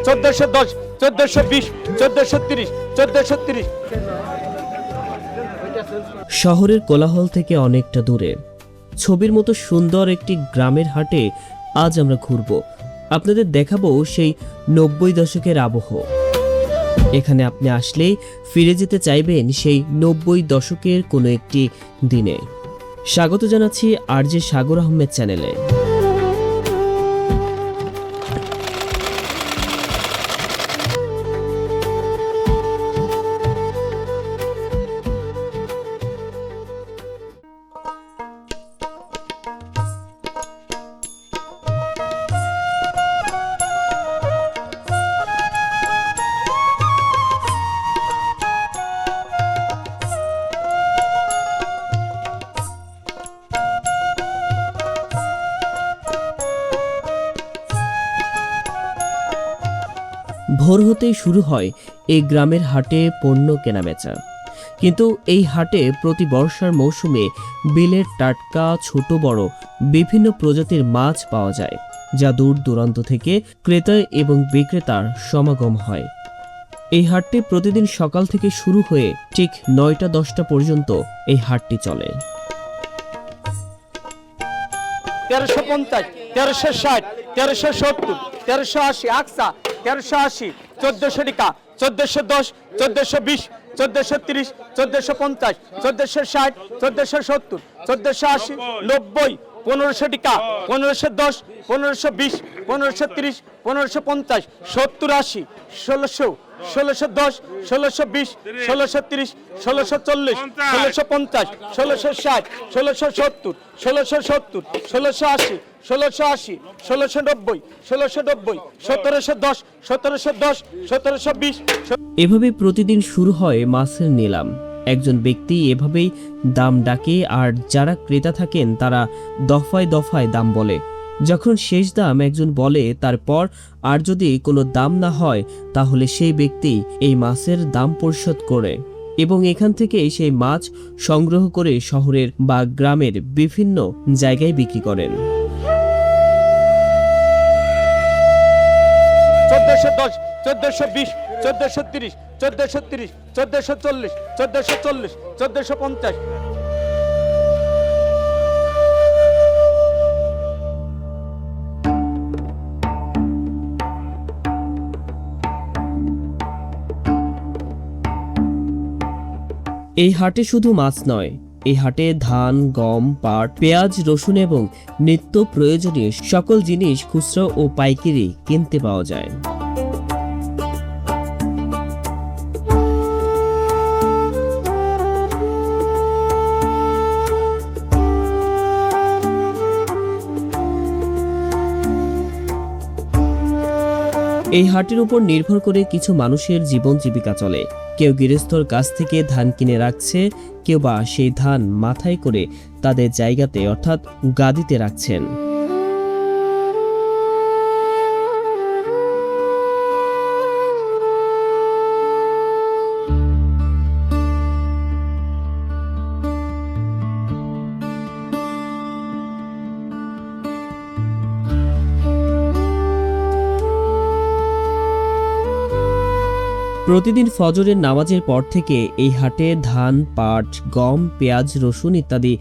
1410, 1420, 1430, 1430। শহরের কোলাহল থেকে অনেকটা দূরে ছবির মতো সুন্দর একটি গ্রামের হাটে আজ আমরা ঘুরব। আপনাদের দেখাবো সেই 90 দশকের আবহ। এখানে আপনি আসলেই ফিরে যেতে চাইবেন সেই 90 দশকের কোনো একটি দিনে। স্বাগত জানাচ্ছি আরজে সাগর আহমেদ চ্যানেলে। ভোর হতেই শুরু হয় এই গ্রামের হাটে পণ্য কেনাবেচা। কিন্তু এই হাটে প্রতি বর্ষার মৌসুমে বিলের টাটকা ছোট বড় বিভিন্ন প্রজাতির মাছ পাওয়া যায়, যা দূর দূরান্ত থেকে ক্রেতা এবং বিক্রেতার সমাগম হয়। এই হাটটি প্রতিদিন সকাল থেকে শুরু হয়ে ঠিক 9টা-10টা পর্যন্ত এই হাটটি চলে। 1350, 1360, 1370, 1380, আকসা 1380, 1400 টাকা, 1410, 1420, 1430, 1450, 1460, 1470, 1480, 90, 1500 টাকা, 1510, 1520, 1530, 1550, 70, 80, 1600, 1610, 1620, 1630, 1640, 1650, 1660, 1670, 1670, 1680, 1680, 1690, 1690, 1710, 1710, 1720। এভাবে প্রতিদিন শুরু হয় মাছের নিলাম। একজন ব্যক্তি এভাবেই দাম ডাকে, আর যারা ক্রেতা থাকেন তারা দফায় দফায় দাম বলে। যখন শেষ দাম একজন বলে, তারপর আর যদি কোনো দাম না হয় তাহলে সেই ব্যক্তি এই মাছের দাম পরিশোধ করে এবং এখান থেকে সেই মাছ সংগ্রহ করে শহরের বা গ্রামের বিভিন্ন জায়গায় বিক্রি করেন। 1410, 1420, 1430, 1430, 1440, 1440, 1450। এই হাটে শুধু মাছ নয়, এই হাটে ধান, গম, পাট, পেঁয়াজ, রসুন এবং নিত্য প্রয়োজনীয় সকল জিনিস খুচরা ও পাইকারি কিনতে পাওয়া যায়। এই হাটের উপর নির্ভর করে কিছু মানুষের জীবন জীবিকা চলে। কেউ গৃহস্থর কাছ থেকে ধান কিনে রাখছে, কেউ বা সেই ধান মাথায় করে তাদের জায়গাতে অর্থাৎ গাদিতে রাখছেন। প্রতিদিন ফজরের নামাজের পর থেকে এই হাটে ধান, পাট, গম, পেঁয়াজ, রসুন ইত্যাদি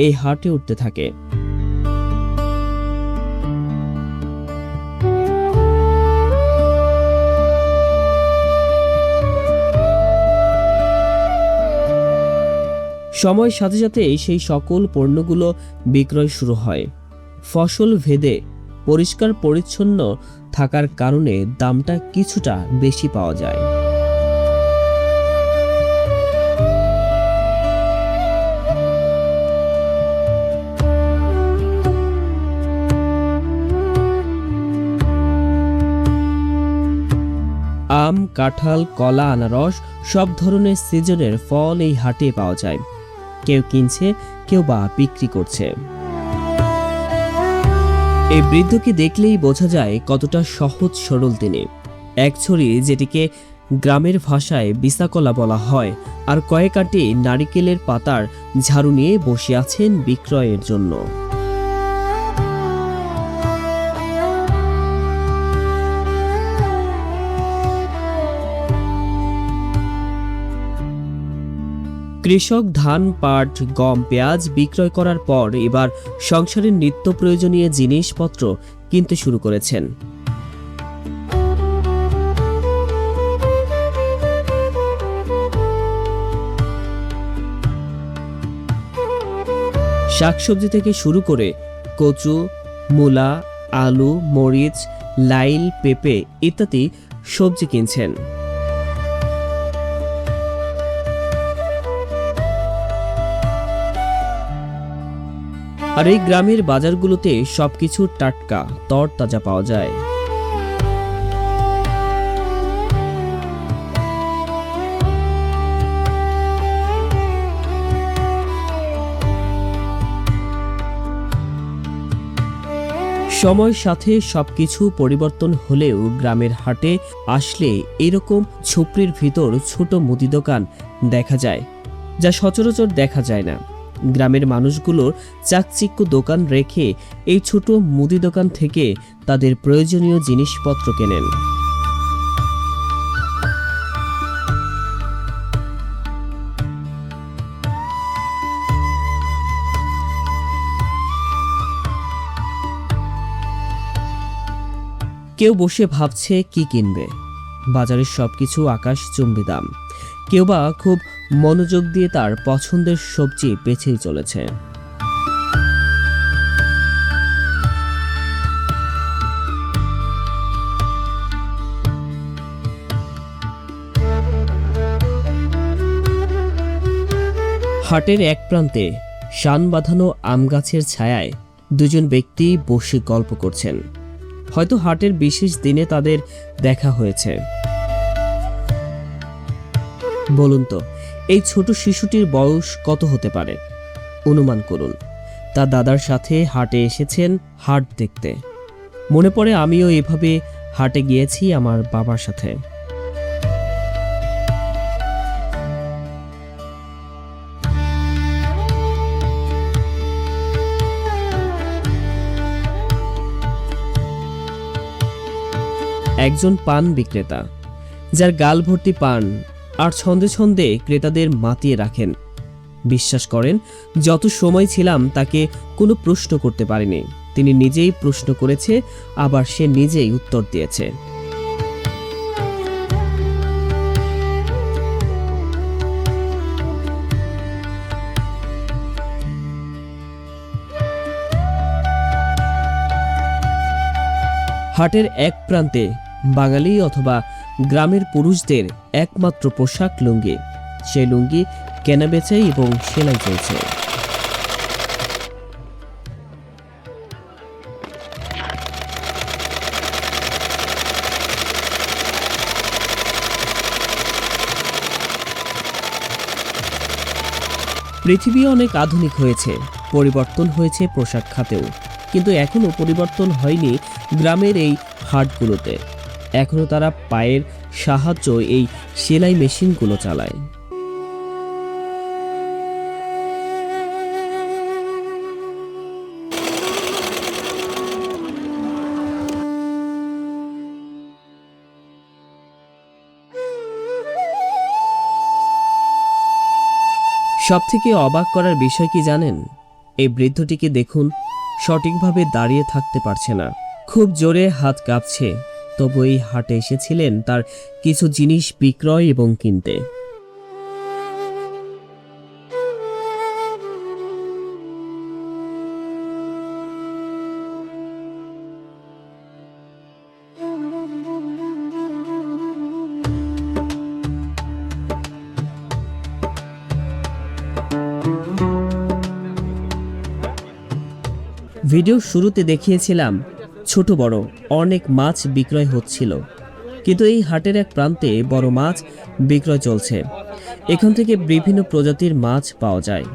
এই হাটে উঠতে থাকে। সময়ের সাথে সাথে সেই সকল পণ্যগুলো বিক্রয় শুরু হয়। ফসল ভেদে পরিষ্কার পরিচ্ছন্ন থাকার কারণে দামটা কিছুটা বেশি পাওয়া যায়। আম, কাঁঠাল, কলা, আনারস সব ধরনের সিজনের ফল এই হাটে পাওয়া যায়। কেউ কিনছে, কেউ বা বিক্রি করছে। এই বৃদ্ধকে দেখলেই বোঝা যায় কতটা সহজ সরল তিনি। এক ছড়ি, যেটিকে গ্রামের ভাষায় বিসাকলা বলা হয়, আর কয়েক আটি নারিকেলের পাতার ঝাড়ু নিয়ে বসে আছেন বিক্রয়ের জন্য। কৃষক ধান, পাট, গম, পেঁয়াজ বিক্রয় করার পর এবার সংসারের নিত্য প্রয়োজনীয় জিনিসপত্র কিনতে শুরু করেছেন। শাকসবজি থেকে শুরু করে কচু, মূলা, আলু, মরিচ, লাইল, পেঁপে ইত্যাদি সবজি কিনছেন। আর এই গ্রামের বাজারগুলোতে সবকিছু টাটকা তরতাজা পাওয়া যায়। সময়ের সাথে সবকিছু পরিবর্তন হলেও গ্রামের হাটে আসলে এরকম ঝুপড়ির ভিতর ছোট মুদি দোকান দেখা যায়, যা সচরাচর দেখা যায় না। গ্রামের মানুষগুলোর চাকচিক্য দোকান রেখে এই ছোট মুদি দোকান থেকে তাদের প্রয়োজনীয় জিনিসপত্র কেনেন। কেউ বসে ভাবছে কি কিনবে, বাজারের সবকিছু আকাশচুম্বী দাম। কেউ বা খুব মনোযোগ দিয়ে তার পছন্দের সবজি বেছেই চলেছে। হাটের এক প্রান্তে শান বাঁধানো আম গাছের ছায়ায় দুজন ব্যক্তি বসে গল্প করছেন। হয়তো হাটের বিশেষ দিনে তাদের দেখা হয়েছে। বলুন তো, এই ছোট শিশুটির বয়স কত হতে পারে? অনুমান করুন। তার দাদার সাথে হাটে এসেছেন হাট দেখতে। মনে পড়ে আমিও এভাবে হাটে গিয়েছি আমার বাবার সাথে। একজন পান বিক্রেতা, যার গাল ভর্তি পান আর ছন্দে ছন্দে ক্রেতাদের মাতিয়ে রাখেন। বিশ্বাস করেন, যত সময় ছিলাম তাকে কোনো প্রশ্ন করতে পারিনি। তিনি নিজেই প্রশ্ন করেছে, আবার সে নিজেই উত্তর দিয়েছে। হাটের এক প্রান্তে বাঙালি অথবা গ্রামের পুরুষদের একমাত্র পোশাক লুঙ্গি। সেই লুঙ্গি কেনাবেচাই এবং সেলাই চলছে। পৃথিবী অনেক আধুনিক হয়েছে, পরিবর্তন হয়েছে পোশাক খাতেও, কিন্তু এখনো পরিবর্তন হয়নি গ্রামের এই হাটগুলোতে। এখনো তারা পায়ের সাহায্য এই সেলাই মেশিনগুলো চালায়। সবথেকে অবাক করার বিষয় কি জানেন? এই বৃদ্ধটিকে দেখুন, সঠিকভাবে দাঁড়িয়ে থাকতে পারছে না, খুব জোরে হাত কাঁপছে। তবু এই হাটে এসেছিলেন তার কিছু জিনিস বিক্রয় এবং কিনতে। ভিডিওর শুরুতে দেখিয়েছিলাম ছোট বড় অনেক মাছ বিক্রয় হচ্ছিল, কিন্তু এই হাটের এক প্রান্তে বড় মাছ বিক্রয় চলছে। এখান থেকে বিভিন্ন প্রজাতির মাছ পাওয়া যায়।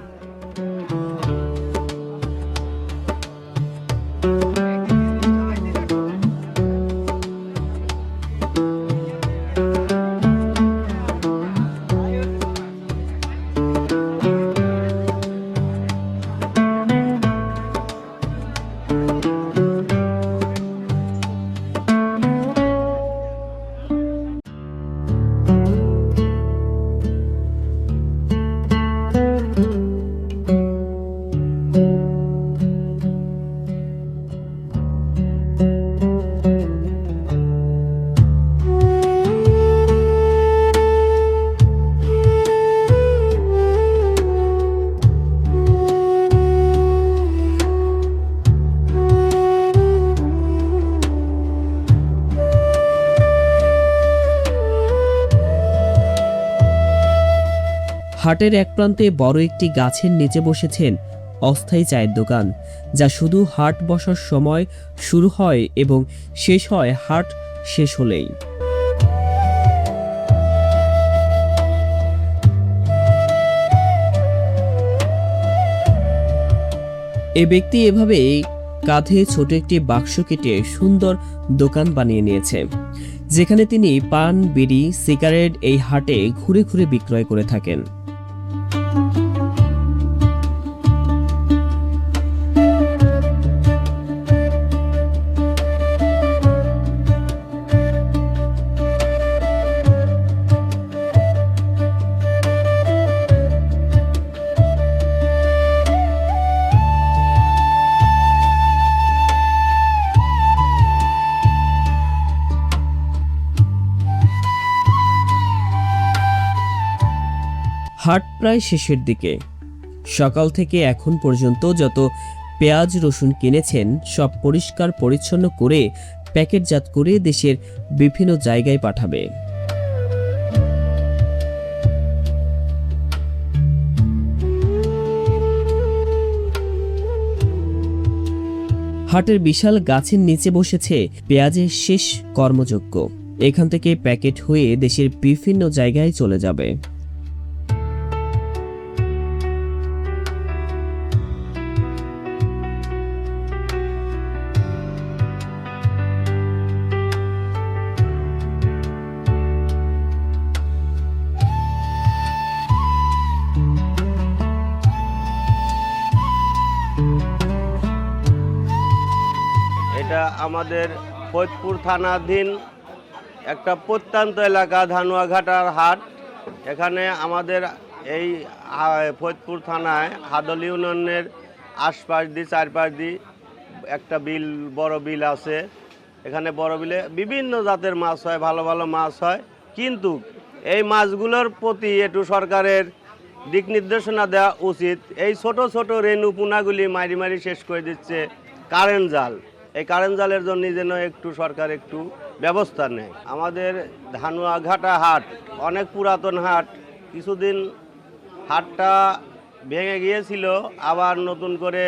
হাটের এক প্রান্তে বড় একটি গাছের নিচে বসেছেন অস্থায়ী চায়ের দোকান, যা শুধু হাট বসার সময় শুরু হয় এবং শেষ হয় হাট শেষ হলেই। এ ব্যক্তি এভাবে কাঁধে ছোট একটি বাক্স কেটে সুন্দর দোকান বানিয়ে নিয়েছে, যেখানে তিনি পান, বিড়ি, সিগারেট এই হাটে ঘুরে ঘুরে বিক্রয় করে থাকেন। হাট প্রায় শেষের দিকে। সকাল থেকে এখন পর্যন্ত যত পেঁয়াজ রসুন কিনেছেন সব পরিষ্কার পরিচ্ছন্ন করে প্যাকেটজাত করে দেশের বিভিন্ন জায়গায় পাঠাবে। হাটের বিশাল গাছের নিচে বসেছে পেঁয়াজের শেষ কর্মযজ্ঞ। এখান থেকে প্যাকেট হয়ে দেশের বিভিন্ন জায়গায় চলে যাবে। এটা আমাদের ফরিদপুর থানাধীন একটা প্রত্যন্ত এলাকা ধানুয়াঘাটার হাট। এখানে আমাদের এই ফরিদপুর থানায় হাদল ইউনিয়নের আশপাশ দিয়ে চারপাশ দিয়ে একটা বিল, বড় বিল আছে। এখানে বড় বিলে বিভিন্ন জাতের মাছ হয়, ভালো ভালো মাছ হয়, কিন্তু এই মাছগুলোর প্রতি একটু সরকারের দিক নির্দেশনা দেওয়া উচিত। এই ছোট ছোট রেণু পোনাগুলি মারি মারি শেষ করে দিচ্ছে কারেন্ট জাল। এই কারেন্ট জালের জন্য যেন একটু সরকার একটু ব্যবস্থা নেয়। আমাদের ধানুয়াঘাটা হাট অনেক পুরাতন হাট, কিছুদিন হাটটা ভেঙে গিয়েছিল, আবার নতুন করে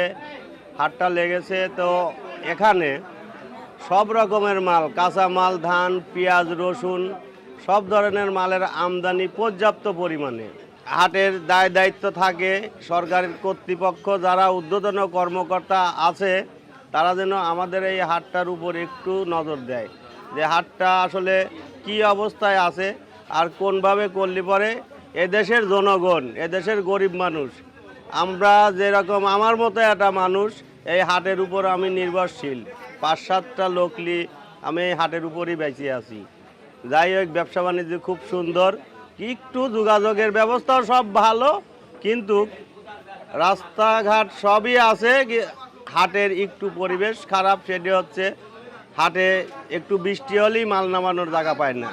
হাটটা লেগেছে। তো এখানে সব রকমের মাল, কাঁচা মাল, ধান, পেঁয়াজ, রসুন, সব ধরনের মালের আমদানি পর্যাপ্ত পরিমাণে। হাটের দায় দায়িত্ব থাকে সরকারের কর্তৃপক্ষ, যারা ঊর্ধ্বতন কর্মকর্তা আছে, তারা যেন আমাদের এই হাটটার উপর একটু নজর দেয় যে হাটটা আসলে কি অবস্থায় আছে আর কোনভাবে করলে পরে এদেশের জনগণ, এদেশের গরিব মানুষ, আমরা যেরকম আমার মতো একটা মানুষ, এই হাটের উপর আমি নির্ভরশীল। 5-7টা লোকলি আমি এই হাটের উপরই বেঁচে আছি। যাই হোক, ব্যবসা বাণিজ্য খুব সুন্দর, একটু যোগাযোগের ব্যবস্থাও সব ভালো, কিন্তু রাস্তাঘাট সবই আছে। হাটের একটু পরিবেশ খারাপ, সেটি হচ্ছে হাটে একটু বৃষ্টি হলেই মাল নামানোর জায়গা পায় না।